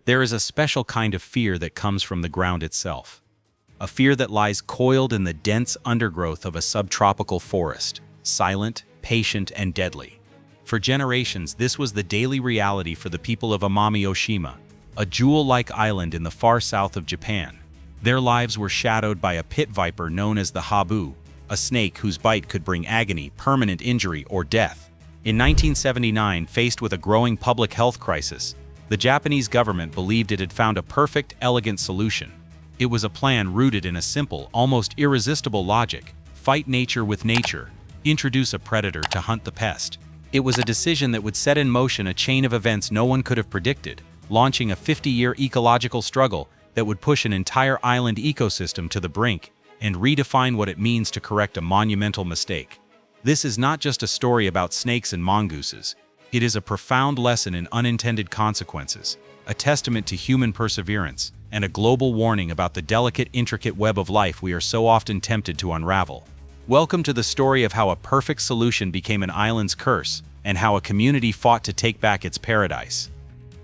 There is a special kind of fear that comes from the ground itself. A fear that lies coiled in the dense undergrowth of a subtropical forest, silent, patient, and deadly. For generations, this was the daily reality for the people of Amami Oshima, a jewel-like island in the far south of Japan. Their lives were shadowed by a pit viper known as the Habu, a snake whose bite could bring agony, permanent injury, or death. In 1979, faced with a growing public health crisis, the Japanese government believed it had found a perfect, elegant solution. It was a plan rooted in a simple, almost irresistible logic: fight nature with nature, introduce a predator to hunt the pest. It was a decision that would set in motion a chain of events no one could have predicted, launching a 50-year ecological struggle that would push an entire island ecosystem to the brink and redefine what it means to correct a monumental mistake. This is not just a story about snakes and mongooses. It is a profound lesson in unintended consequences, a testament to human perseverance, and a global warning about the delicate, intricate web of life we are so often tempted to unravel. Welcome to the story of how a perfect solution became an island's curse, and how a community fought to take back its paradise.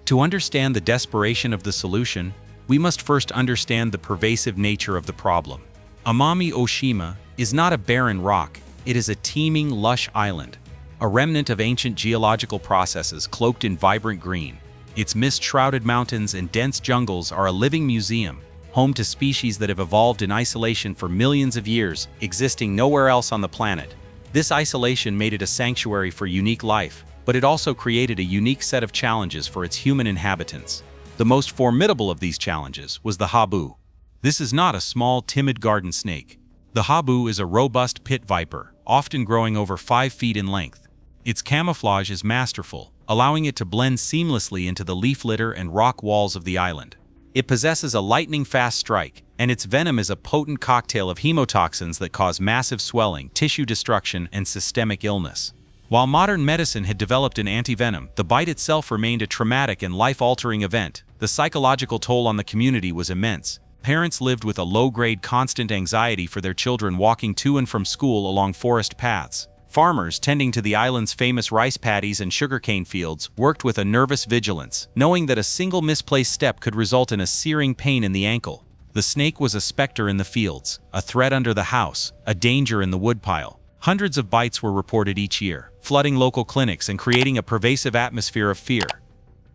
To understand the desperation of the solution, we must first understand the pervasive nature of the problem. Amami Oshima is not a barren rock, it is a teeming, lush island, a remnant of ancient geological processes cloaked in vibrant green. Its mist-shrouded mountains and dense jungles are a living museum, home to species that have evolved in isolation for millions of years, existing nowhere else on the planet. This isolation made it a sanctuary for unique life, but it also created a unique set of challenges for its human inhabitants. The most formidable of these challenges was the Habu. This is not a small, timid garden snake. The Habu is a robust pit viper, often growing over 5 feet in length. Its camouflage is masterful, allowing it to blend seamlessly into the leaf litter and rock walls of the island. It possesses a lightning-fast strike, and its venom is a potent cocktail of hemotoxins that cause massive swelling, tissue destruction, and systemic illness. While modern medicine had developed an antivenom, the bite itself remained a traumatic and life-altering event. The psychological toll on the community was immense. Parents lived with a low-grade, constant anxiety for their children walking to and from school along forest paths. Farmers, tending to the island's famous rice paddies and sugarcane fields, worked with a nervous vigilance, knowing that a single misplaced step could result in a searing pain in the ankle. The snake was a specter in the fields, a threat under the house, a danger in the woodpile. Hundreds of bites were reported each year, flooding local clinics and creating a pervasive atmosphere of fear.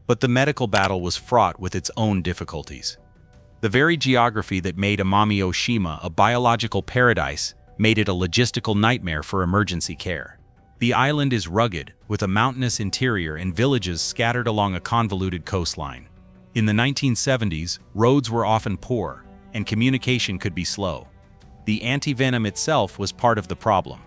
But the medical battle was fraught with its own difficulties. The very geography that made Amami Oshima a biological paradise made it a logistical nightmare for emergency care. The island is rugged, with a mountainous interior and villages scattered along a convoluted coastline. In the 1970s, roads were often poor, and communication could be slow. The antivenom itself was part of the problem.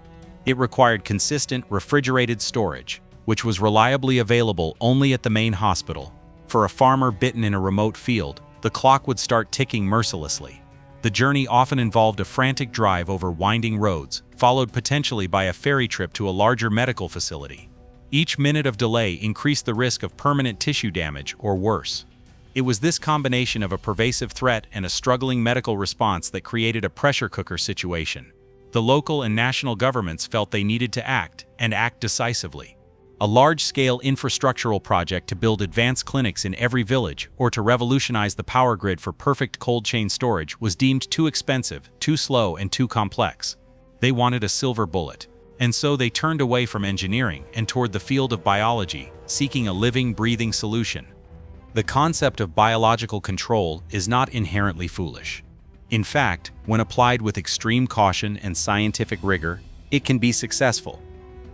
It required consistent, refrigerated storage, which was reliably available only at the main hospital. For a farmer bitten in a remote field, the clock would start ticking mercilessly. The journey often involved a frantic drive over winding roads, followed potentially by a ferry trip to a larger medical facility. Each minute of delay increased the risk of permanent tissue damage or worse. It was this combination of a pervasive threat and a struggling medical response that created a pressure cooker situation. The local and national governments felt they needed to act, and act decisively. A large-scale infrastructural project to build advanced clinics in every village or to revolutionize the power grid for perfect cold chain storage was deemed too expensive, too slow, and too complex. They wanted a silver bullet, and so they turned away from engineering and toward the field of biology, seeking a living, breathing solution. The concept of biological control is not inherently foolish. In fact, when applied with extreme caution and scientific rigor, it can be successful.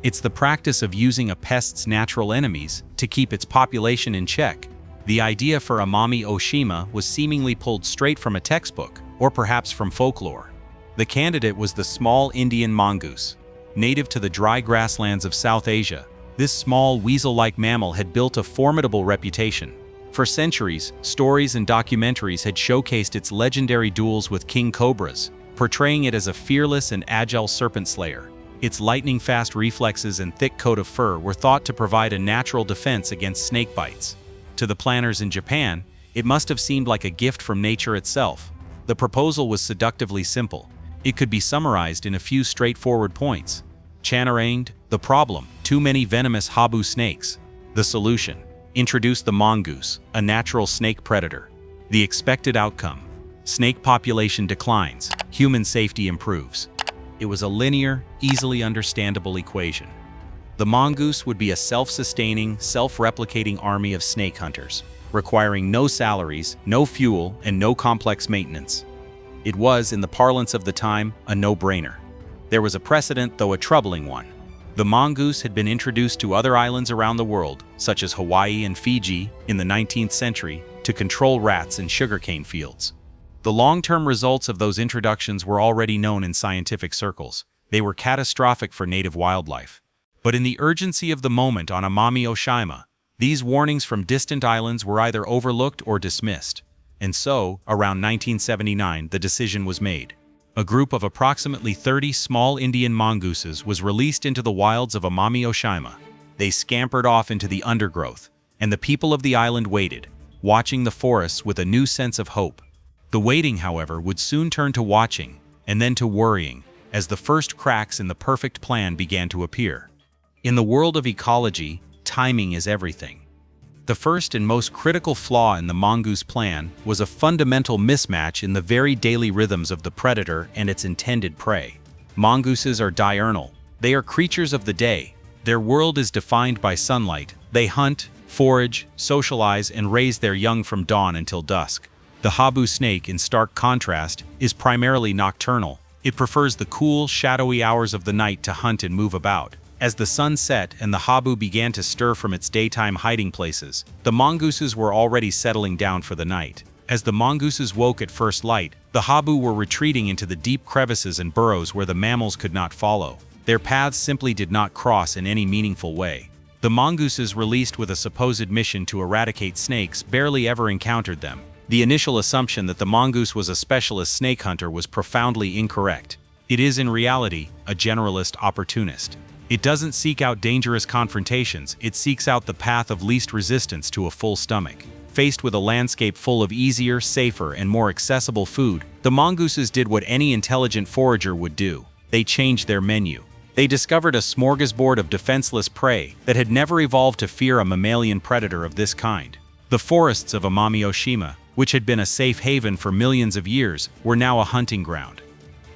It's the practice of using a pest's natural enemies to keep its population in check. The idea for Amami Oshima was seemingly pulled straight from a textbook, or perhaps from folklore. The candidate was the small Indian mongoose. Native to the dry grasslands of South Asia, this small weasel-like mammal had built a formidable reputation. For centuries, stories and documentaries had showcased its legendary duels with king cobras, portraying it as a fearless and agile serpent slayer. Its lightning-fast reflexes and thick coat of fur were thought to provide a natural defense against snake bites. To the planners in Japan, it must have seemed like a gift from nature itself. The proposal was seductively simple. It could be summarized in a few straightforward points. Chanaranged, the problem: too many venomous Habu snakes. The solution: introduced the mongoose, a natural snake predator. The expected outcome: snake population declines, human safety improves. It was a linear, easily understandable equation. The mongoose would be a self-sustaining, self-replicating army of snake hunters, requiring no salaries, no fuel, and no complex maintenance. It was, in the parlance of the time, a no-brainer. There was a precedent, though a troubling one. The mongoose had been introduced to other islands around the world, such as Hawaii and Fiji, in the 19th century, to control rats in sugarcane fields. The long-term results of those introductions were already known in scientific circles. They were catastrophic for native wildlife. But in the urgency of the moment on Amami Oshima, these warnings from distant islands were either overlooked or dismissed. And so, around 1979, the decision was made. A group of approximately 30 small Indian mongooses was released into the wilds of Amami Oshima. They scampered off into the undergrowth, and the people of the island waited, watching the forests with a new sense of hope. The waiting, however, would soon turn to watching, and then to worrying, as the first cracks in the perfect plan began to appear. In the world of ecology, timing is everything. The first and most critical flaw in the mongoose plan was a fundamental mismatch in the very daily rhythms of the predator and its intended prey. Mongooses are diurnal. They are creatures of the day. Their world is defined by sunlight. They hunt, forage, socialize, and raise their young from dawn until dusk. The Habu snake, in stark contrast, is primarily nocturnal. It prefers the cool, shadowy hours of the night to hunt and move about. As the sun set and the Habu began to stir from its daytime hiding places, the mongooses were already settling down for the night. As the mongooses woke at first light, the Habu were retreating into the deep crevices and burrows where the mammals could not follow. Their paths simply did not cross in any meaningful way. The mongooses released with a supposed mission to eradicate snakes barely ever encountered them. The initial assumption that the mongoose was a specialist snake hunter was profoundly incorrect. It is, in reality, a generalist opportunist. It doesn't seek out dangerous confrontations, it seeks out the path of least resistance to a full stomach. Faced with a landscape full of easier, safer, and more accessible food, the mongooses did what any intelligent forager would do. They changed their menu. They discovered a smorgasbord of defenseless prey that had never evolved to fear a mammalian predator of this kind. The forests of Amami Oshima, which had been a safe haven for millions of years, were now a hunting ground.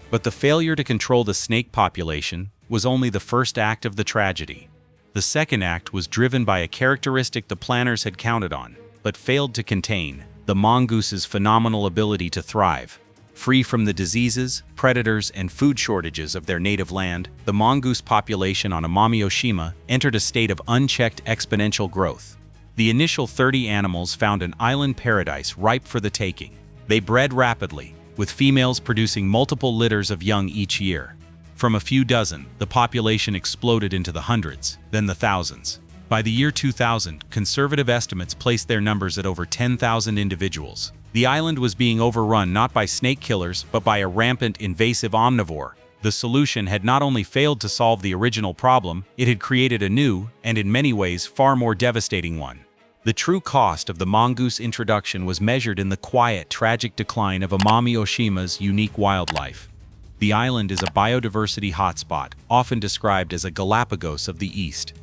But the failure to control the snake population was only the first act of the tragedy. The second act was driven by a characteristic the planners had counted on, but failed to contain: the mongoose's phenomenal ability to thrive. Free from the diseases, predators, and food shortages of their native land, the mongoose population on Amami Oshima entered a state of unchecked exponential growth. The initial 30 animals found an island paradise ripe for the taking. They bred rapidly, with females producing multiple litters of young each year. From a few dozen, the population exploded into the hundreds, then the thousands. By the year 2000, conservative estimates placed their numbers at over 10,000 individuals. The island was being overrun not by snake killers, but by a rampant, invasive omnivore. The solution had not only failed to solve the original problem, it had created a new, and in many ways far more devastating one. The true cost of the mongoose introduction was measured in the quiet, tragic decline of Amami Oshima's unique wildlife. The island is a biodiversity hotspot, often described as a Galapagos of the East.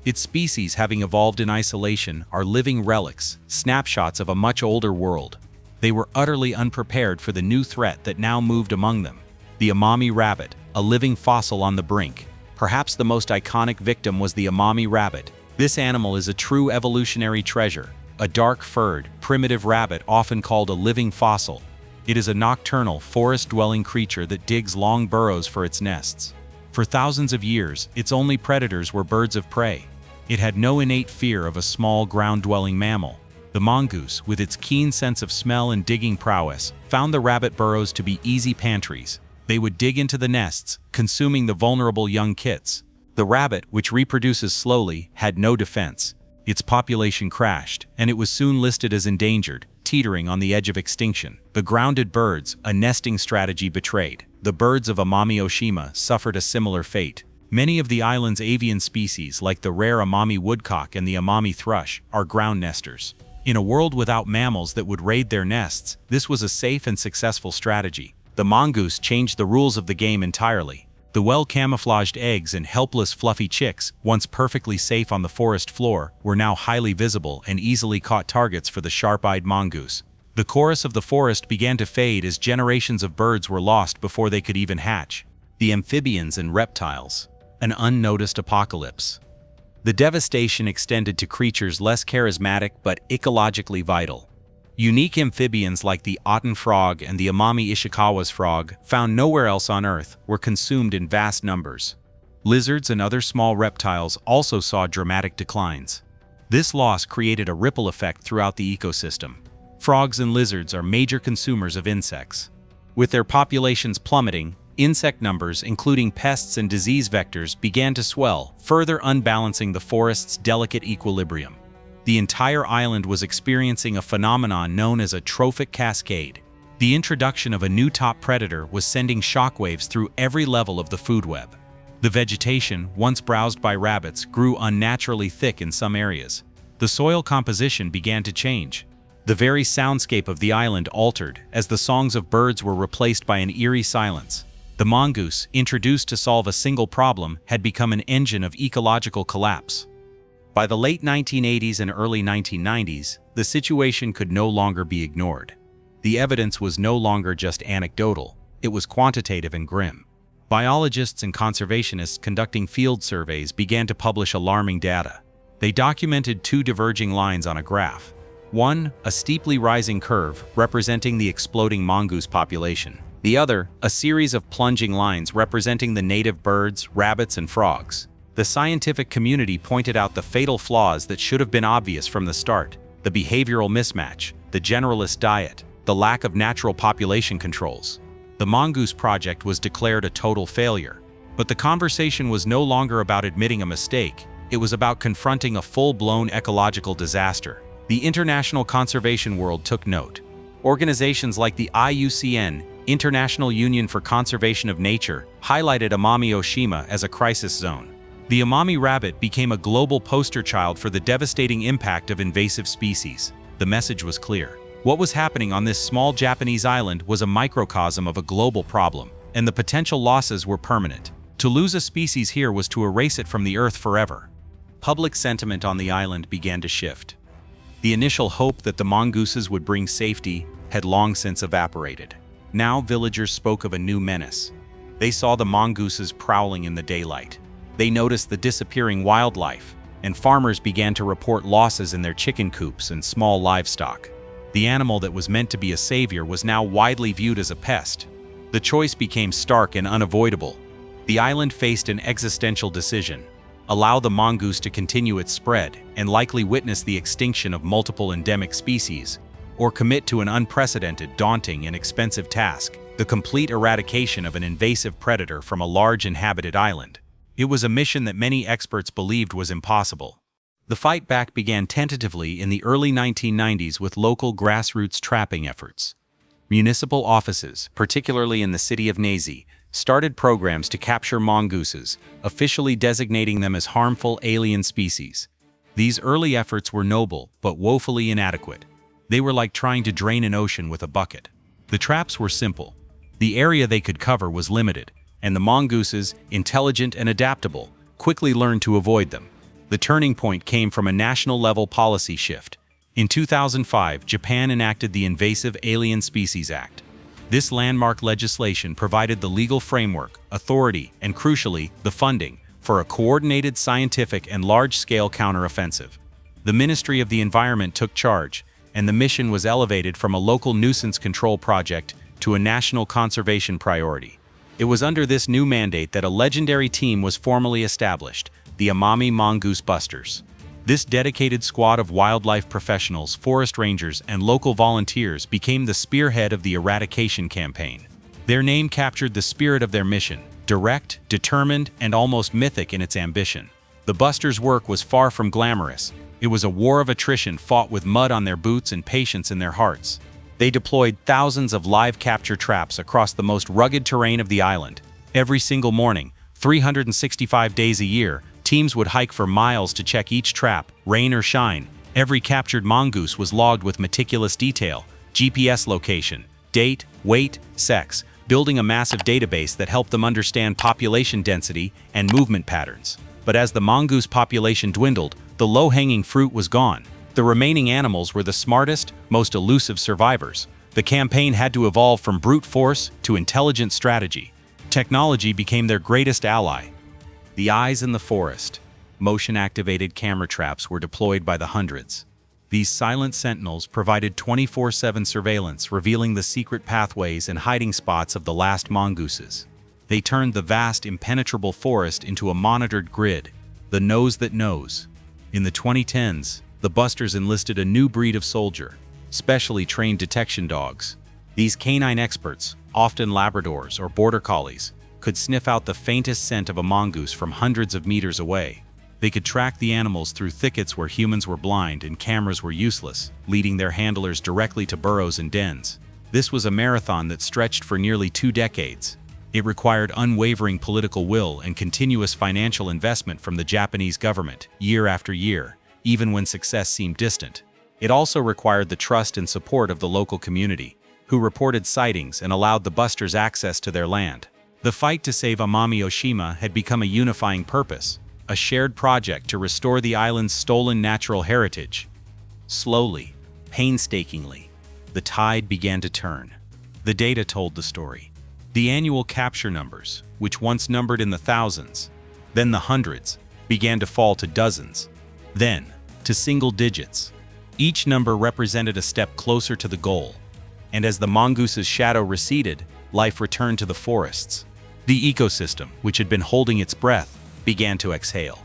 Its species, having evolved in isolation, are living relics, snapshots of a much older world. They were utterly unprepared for the new threat that now moved among them: the Amami rabbit, a living fossil on the brink. Perhaps the most iconic victim was the Amami rabbit. This animal is a true evolutionary treasure, a dark-furred, primitive rabbit often called a living fossil. It is a nocturnal, forest-dwelling creature that digs long burrows for its nests. For thousands of years, its only predators were birds of prey. It had no innate fear of a small, ground-dwelling mammal. The mongoose, with its keen sense of smell and digging prowess, found the rabbit burrows to be easy pantries. They would dig into the nests, consuming the vulnerable young kits. The rabbit, which reproduces slowly, had no defense. Its population crashed, and it was soon listed as endangered, teetering on the edge of extinction. The grounded birds, a nesting strategy betrayed. The birds of Amami Oshima suffered a similar fate. Many of the island's avian species, like the rare Amami woodcock and the Amami thrush, are ground nesters. In a world without mammals that would raid their nests, this was a safe and successful strategy. The mongoose changed the rules of the game entirely. The well-camouflaged eggs and helpless fluffy chicks, once perfectly safe on the forest floor, were now highly visible and easily caught targets for the sharp-eyed mongoose. The chorus of the forest began to fade as generations of birds were lost before they could even hatch. The amphibians and reptiles. An unnoticed apocalypse. The devastation extended to creatures less charismatic but ecologically vital. Unique amphibians like the Otten frog and the Amami Oshima frog, found nowhere else on Earth, were consumed in vast numbers. Lizards and other small reptiles also saw dramatic declines. This loss created a ripple effect throughout the ecosystem. Frogs and lizards are major consumers of insects. With their populations plummeting, insect numbers, including pests and disease vectors, began to swell, further unbalancing the forest's delicate equilibrium. The entire island was experiencing a phenomenon known as a trophic cascade. The introduction of a new top predator was sending shockwaves through every level of the food web. The vegetation, once browsed by rabbits, grew unnaturally thick in some areas. The soil composition began to change. The very soundscape of the island altered as the songs of birds were replaced by an eerie silence. The mongoose, introduced to solve a single problem, had become an engine of ecological collapse. By the late 1980s and early 1990s, the situation could no longer be ignored. The evidence was no longer just anecdotal, it was quantitative and grim. Biologists and conservationists conducting field surveys began to publish alarming data. They documented two diverging lines on a graph. One, a steeply rising curve representing the exploding mongoose population. The other, a series of plunging lines representing the native birds, rabbits, and frogs. The scientific community pointed out the fatal flaws that should have been obvious from the start: the behavioral mismatch, the generalist diet, the lack of natural population controls. The mongoose project was declared a total failure. But the conversation was no longer about admitting a mistake, it was about confronting a full-blown ecological disaster. The international conservation world took note. Organizations like the IUCN, International Union for Conservation of Nature, highlighted Amami Oshima as a crisis zone. The Amami rabbit became a global poster child for the devastating impact of invasive species. The message was clear. What was happening on this small Japanese island was a microcosm of a global problem, and the potential losses were permanent. To lose a species here was to erase it from the earth forever. Public sentiment on the island began to shift. The initial hope that the mongooses would bring safety had long since evaporated. Now villagers spoke of a new menace. They saw the mongooses prowling in the daylight. They noticed the disappearing wildlife, and farmers began to report losses in their chicken coops and small livestock. The animal that was meant to be a savior was now widely viewed as a pest. The choice became stark and unavoidable. The island faced an existential decision: allow the mongoose to continue its spread and likely witness the extinction of multiple endemic species, or commit to an unprecedented, daunting, and expensive task: the complete eradication of an invasive predator from a large inhabited island. It was a mission that many experts believed was impossible. The fight back began tentatively in the early 1990s with local grassroots trapping efforts. Municipal offices, particularly in the city of Nazi, started programs to capture mongooses, officially designating them as harmful alien species. These early efforts were noble, but woefully inadequate. They were like trying to drain an ocean with a bucket. The traps were simple. The area they could cover was limited, and the mongooses, intelligent and adaptable, quickly learned to avoid them. The turning point came from a national-level policy shift. In 2005, Japan enacted the Invasive Alien Species Act. This landmark legislation provided the legal framework, authority, and crucially, the funding for a coordinated scientific and large-scale counteroffensive. The Ministry of the Environment took charge, and the mission was elevated from a local nuisance control project to a national conservation priority. It was under this new mandate that a legendary team was formally established, the Amami Mongoose Busters. This dedicated squad of wildlife professionals, forest rangers, and local volunteers became the spearhead of the eradication campaign. Their name captured the spirit of their mission: direct, determined, and almost mythic in its ambition. The Busters' work was far from glamorous. It was a war of attrition fought with mud on their boots and patience in their hearts. They deployed thousands of live capture traps across the most rugged terrain of the island. Every single morning, 365 days a year, teams would hike for miles to check each trap, rain or shine. Every captured mongoose was logged with meticulous detail: GPS location, date, weight, sex, building a massive database that helped them understand population density and movement patterns. But as the mongoose population dwindled, the low-hanging fruit was gone. The remaining animals were the smartest, most elusive survivors. The campaign had to evolve from brute force to intelligent strategy. Technology became their greatest ally. The eyes in the forest. Motion-activated camera traps were deployed by the hundreds. These silent sentinels provided 24/7 surveillance, revealing the secret pathways and hiding spots of the last mongooses. They turned the vast, impenetrable forest into a monitored grid, the nose that knows. In the 2010s, the busters enlisted a new breed of soldier, specially trained detection dogs. These canine experts, often Labradors or Border Collies, could sniff out the faintest scent of a mongoose from hundreds of meters away. They could track the animals through thickets where humans were blind and cameras were useless, leading their handlers directly to burrows and dens. This was a marathon that stretched for nearly 2 decades. It required unwavering political will and continuous financial investment from the Japanese government, year after year, even when success seemed distant. It also required the trust and support of the local community, who reported sightings and allowed the busters access to their land. The fight to save Amami Oshima had become a unifying purpose, a shared project to restore the island's stolen natural heritage. Slowly, painstakingly, the tide began to turn. The data told the story. The annual capture numbers, which once numbered in the thousands, then the hundreds, began to fall to dozens, then to single digits. Each number represented a step closer to the goal. And as the mongoose's shadow receded, life returned to the forests. The ecosystem, which had been holding its breath, began to exhale.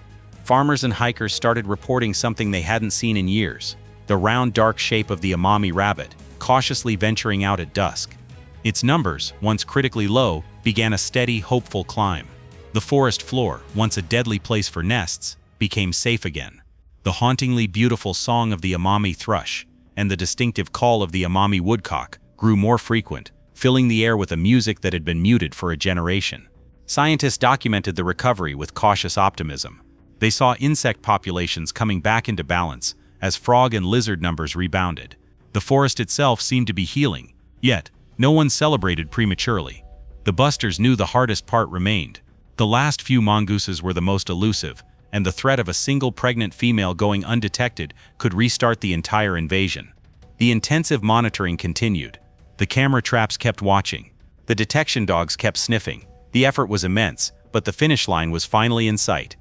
Farmers and hikers started reporting something they hadn't seen in years: the round, dark shape of the Amami rabbit, cautiously venturing out at dusk. Its numbers, once critically low, began a steady, hopeful climb. The forest floor, once a deadly place for nests, became safe again. The hauntingly beautiful song of the Amami thrush and the distinctive call of the Amami woodcock grew more frequent, filling the air with a music that had been muted for a generation. Scientists documented the recovery with cautious optimism. They saw insect populations coming back into balance as frog and lizard numbers rebounded. The forest itself seemed to be healing, yet no one celebrated prematurely. The busters knew the hardest part remained. The last few mongooses were the most elusive, and the threat of a single pregnant female going undetected could restart the entire invasion. The intensive monitoring continued. The camera traps kept watching. The detection dogs kept sniffing. The effort was immense, but the finish line was finally in sight.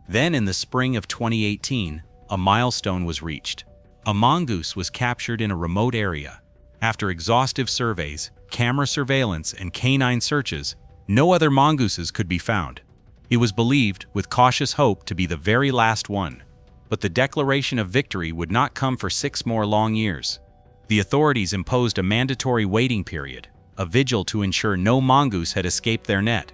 Then in the spring of 2018, a milestone was reached. A mongoose was captured in a remote area. After exhaustive surveys, camera surveillance, and canine searches, no other mongooses could be found. It was believed, with cautious hope, to be the very last one. But the declaration of victory would not come for 6 more long years. The authorities imposed a mandatory waiting period, a vigil to ensure no mongoose had escaped their net.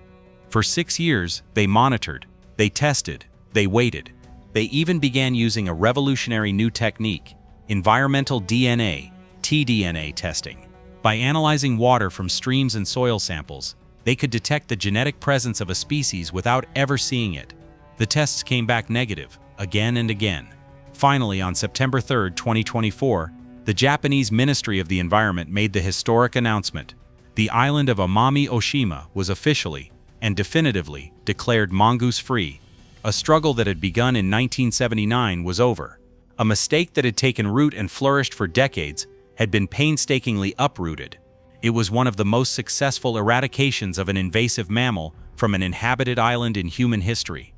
For 6 years, they monitored, they tested, they waited. They even began using a revolutionary new technique, environmental DNA, tDNA testing. By analyzing water from streams and soil samples, they could detect the genetic presence of a species without ever seeing it. The tests came back negative, again and again. Finally, on September 3, 2024, the Japanese Ministry of the Environment made the historic announcement. The island of Amami Oshima was officially and definitively declared mongoose-free. A struggle that had begun in 1979 was over. A mistake that had taken root and flourished for decades had been painstakingly uprooted. It was one of the most successful eradications of an invasive mammal from an inhabited island in human history.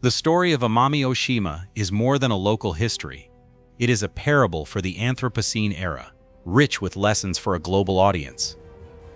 The story of Amami Oshima is more than a local history. It is a parable for the Anthropocene era, rich with lessons for a global audience.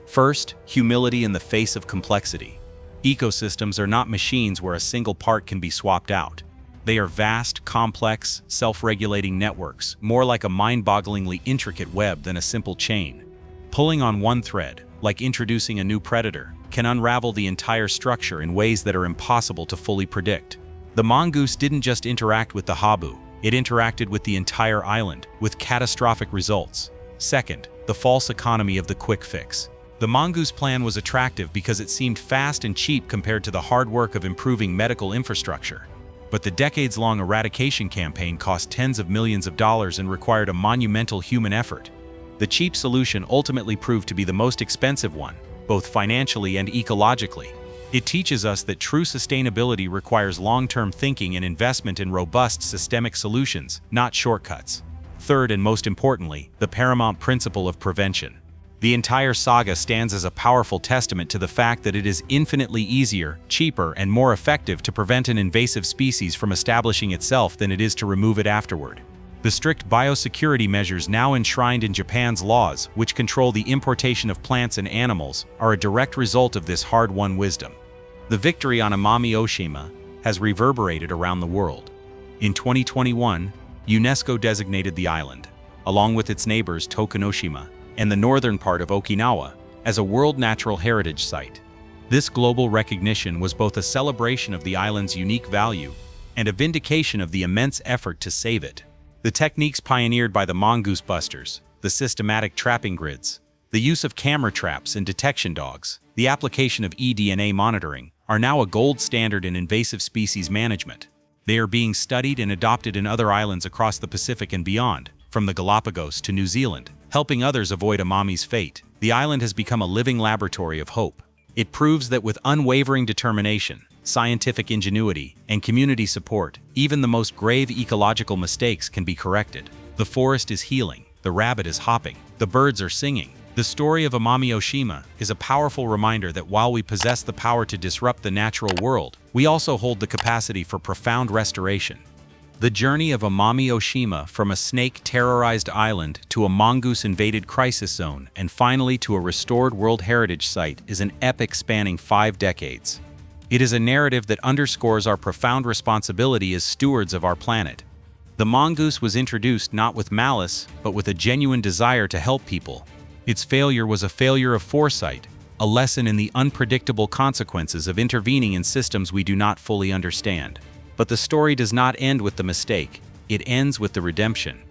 First, humility in the face of complexity. Ecosystems are not machines where a single part can be swapped out. They are vast, complex, self-regulating networks, more like a mind-bogglingly intricate web than a simple chain. Pulling on one thread, like introducing a new predator, can unravel the entire structure in ways that are impossible to fully predict. The mongoose didn't just interact with the Habu, it interacted with the entire island, with catastrophic results. Second, the false economy of the quick fix. The mongoose plan was attractive because it seemed fast and cheap compared to the hard work of improving medical infrastructure. But the decades-long eradication campaign cost tens of millions of dollars and required a monumental human effort. The cheap solution ultimately proved to be the most expensive one, both financially and ecologically. It teaches us that true sustainability requires long-term thinking and investment in robust systemic solutions, not shortcuts. Third, and most importantly, the paramount principle of prevention. The entire saga stands as a powerful testament to the fact that it is infinitely easier, cheaper, and more effective to prevent an invasive species from establishing itself than it is to remove it afterward. The strict biosecurity measures now enshrined in Japan's laws, which control the importation of plants and animals, are a direct result of this hard-won wisdom. The victory on Amami Oshima has reverberated around the world. In 2021, UNESCO designated the island, along with its neighbors Tokunoshima and the northern part of Okinawa, as a World Natural Heritage Site. This global recognition was both a celebration of the island's unique value and a vindication of the immense effort to save it. The techniques pioneered by the mongoose busters, the systematic trapping grids, the use of camera traps and detection dogs, the application of eDNA monitoring, are now a gold standard in invasive species management. They are being studied and adopted in other islands across the Pacific and beyond, from the Galapagos to New Zealand, helping others avoid Amami's fate. The island has become a living laboratory of hope. It proves that with unwavering determination, scientific ingenuity, and community support, even the most grave ecological mistakes can be corrected. The forest is healing, the rabbit is hopping, the birds are singing. The story of Amami Oshima is a powerful reminder that while we possess the power to disrupt the natural world, we also hold the capacity for profound restoration. The journey of Amami Oshima from a snake-terrorized island to a mongoose-invaded crisis zone and finally to a restored World Heritage Site is an epic spanning 5 decades. It is a narrative that underscores our profound responsibility as stewards of our planet. The mongoose was introduced not with malice, but with a genuine desire to help people. Its failure was a failure of foresight, a lesson in the unpredictable consequences of intervening in systems we do not fully understand. But the story does not end with the mistake, it ends with the redemption.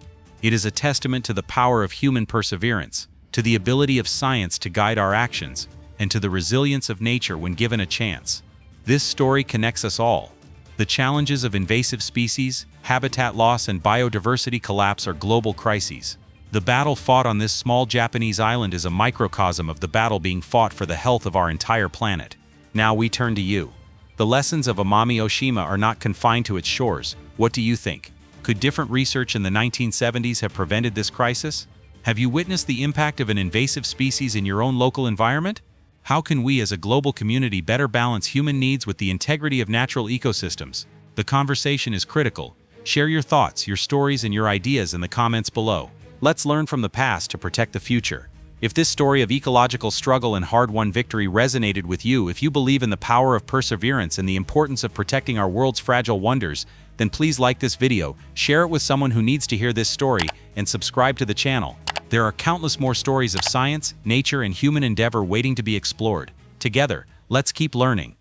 It is a testament to the power of human perseverance, to the ability of science to guide our actions, and to the resilience of nature when given a chance. This story connects us all. The challenges of invasive species, habitat loss, and biodiversity collapse are global crises. The battle fought on this small Japanese island is a microcosm of the battle being fought for the health of our entire planet. Now we turn to you. The lessons of Amami Oshima are not confined to its shores. What do you think? Could different research in the 1970s have prevented this crisis? Have you witnessed the impact of an invasive species in your own local environment? How can we as a global community better balance human needs with the integrity of natural ecosystems? The conversation is critical. Share your thoughts, your stories, and your ideas in the comments below. Let's learn from the past to protect the future. If this story of ecological struggle and hard-won victory resonated with you, if you believe in the power of perseverance and the importance of protecting our world's fragile wonders, then please like this video, share it with someone who needs to hear this story, and subscribe to the channel. There are countless more stories of science, nature, and human endeavor waiting to be explored. Together, let's keep learning,